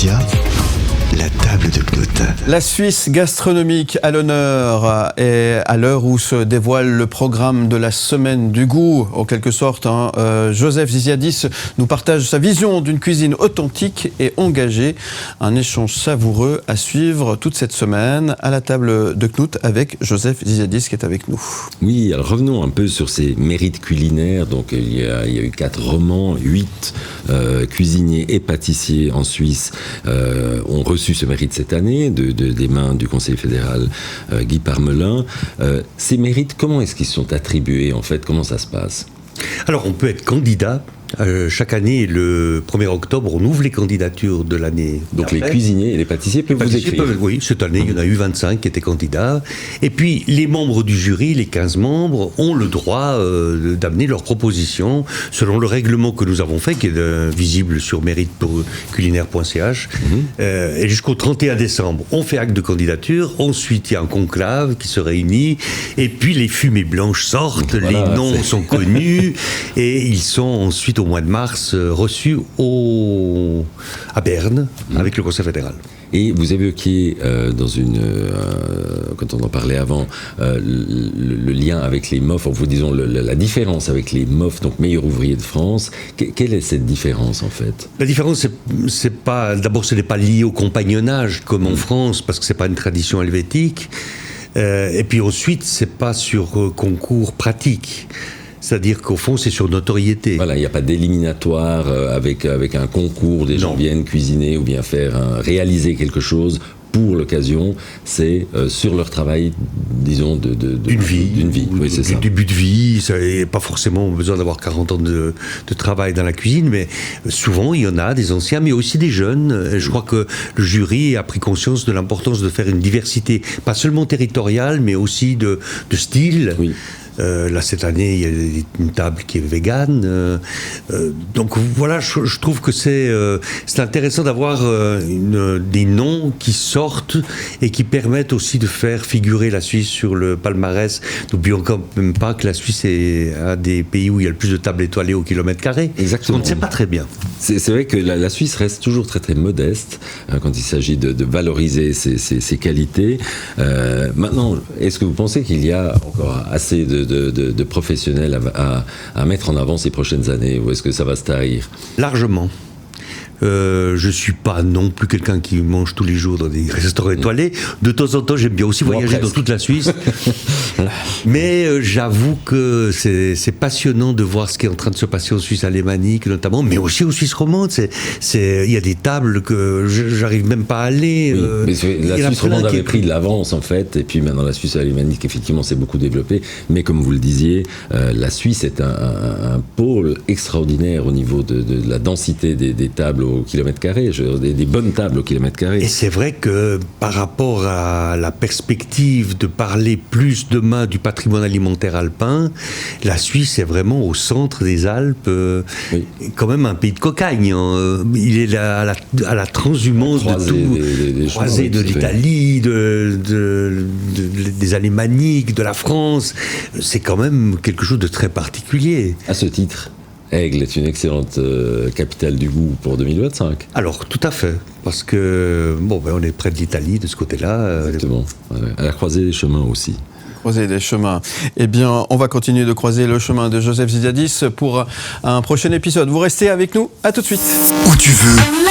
Média, la table de Knut. La Suisse gastronomique à l'honneur et à l'heure où se dévoile le programme de la semaine du goût, en quelque sorte. Joseph Ziziadis nous partage sa vision d'une cuisine authentique et engagée. Un échange savoureux à suivre toute cette semaine à la table de Knut avec Joseph Ziziadis qui est avec nous. Oui, alors revenons un peu sur ces mérites culinaires. Donc il y a eu 4 romans, 8 cuisiniers et pâtissiers en Suisse ont reçu ce mérite cette année des mains du Conseil fédéral Guy Parmelin. Ces mérites, comment est-ce qu'ils sont attribués en fait? Comment ça se passe? Alors on peut être candidat. Chaque année, le 1er octobre, on ouvre les candidatures de l'année. Donc les cuisiniers et les pâtissiers peuvent vous écrire. Oui, cette année, il y en a eu 25 qui étaient candidats. Et puis, les membres du jury, les 15 membres, ont le droit d'amener leurs propositions selon le règlement que nous avons fait, qui est visible sur mériteculinaire.ch. Et jusqu'au 31 décembre, on fait acte de candidature. Ensuite, il y a un conclave qui se réunit. Et puis, les fumées blanches sortent, voilà, les noms sont connus. Et ils sont ensuite, au mois de mars, reçu à Berne avec le Conseil fédéral. Et vous évoquiez quand on en parlait avant, le lien avec les MOF, enfin, disons la différence avec les MOF, donc meilleurs ouvriers de France. Quelle est cette différence en fait? La différence, c'est pas, d'abord, ce n'est pas lié au compagnonnage comme en France, parce que c'est pas une tradition helvétique. Et puis ensuite, c'est pas sur concours pratique. C'est-à-dire qu'au fond, c'est sur notoriété. Voilà, il n'y a pas d'éliminatoire avec un concours, des gens viennent cuisiner ou bien réaliser quelque chose pour l'occasion. C'est sur leur travail, disons, d'une vie. Oui, c'est ça. Début de vie, ça n'a pas forcément besoin d'avoir 40 ans de travail dans la cuisine, mais souvent, il y en a des anciens, mais aussi des jeunes. Je crois que le jury a pris conscience de l'importance de faire une diversité, pas seulement territoriale, mais aussi de style. Oui. Là, cette année, il y a une table qui est végane. Donc voilà, je trouve que c'est intéressant d'avoir des noms qui sortent et qui permettent aussi de faire figurer la Suisse sur le palmarès. N'oublions quand même pas que la Suisse est un des pays où il y a le plus de tables étoilées au kilomètre carré. Exactement. On ne sait pas très bien. C'est vrai que la Suisse reste toujours très très modeste quand il s'agit de valoriser ses qualités. Maintenant, est-ce que vous pensez qu'il y a encore assez de professionnels à mettre en avant ces prochaines années, ou est-ce que ça va se tarir? Largement. Je ne suis pas non plus quelqu'un qui mange tous les jours dans des restaurants étoilés. De temps en temps, j'aime bien aussi voyager dans toute la Suisse. Mais j'avoue que c'est passionnant de voir ce qui est en train de se passer en Suisse alémanique notamment, mais aussi en Suisse romande. Il y a des tables que j'arrive même pas à aller. Oui, mais la Suisse romande avait pris de l'avance en fait, et puis maintenant la Suisse alémanique effectivement s'est beaucoup développée. Mais comme vous le disiez, la Suisse est un pôle extraordinaire au niveau de la densité des tables au kilomètre carré, des bonnes tables au kilomètre carré. Et c'est vrai que par rapport à la perspective de parler plus demain du patrimoine alimentaire alpin, la Suisse est vraiment au centre des Alpes, quand même un pays de cocagne. Il est à la transhumance de tout, croisé de l'Italie, des alémaniques, de la France. C'est quand même quelque chose de très particulier. À ce titre, Aigle est une excellente capitale du goût pour 2025. Alors, tout à fait, parce que on est près de l'Italie, de ce côté-là. Exactement, à la croisée des chemins aussi. Croiser des chemins. Eh bien, on va continuer de croiser le chemin de Joseph Ziziadis pour un prochain épisode. Vous restez avec nous, à tout de suite. Où tu veux.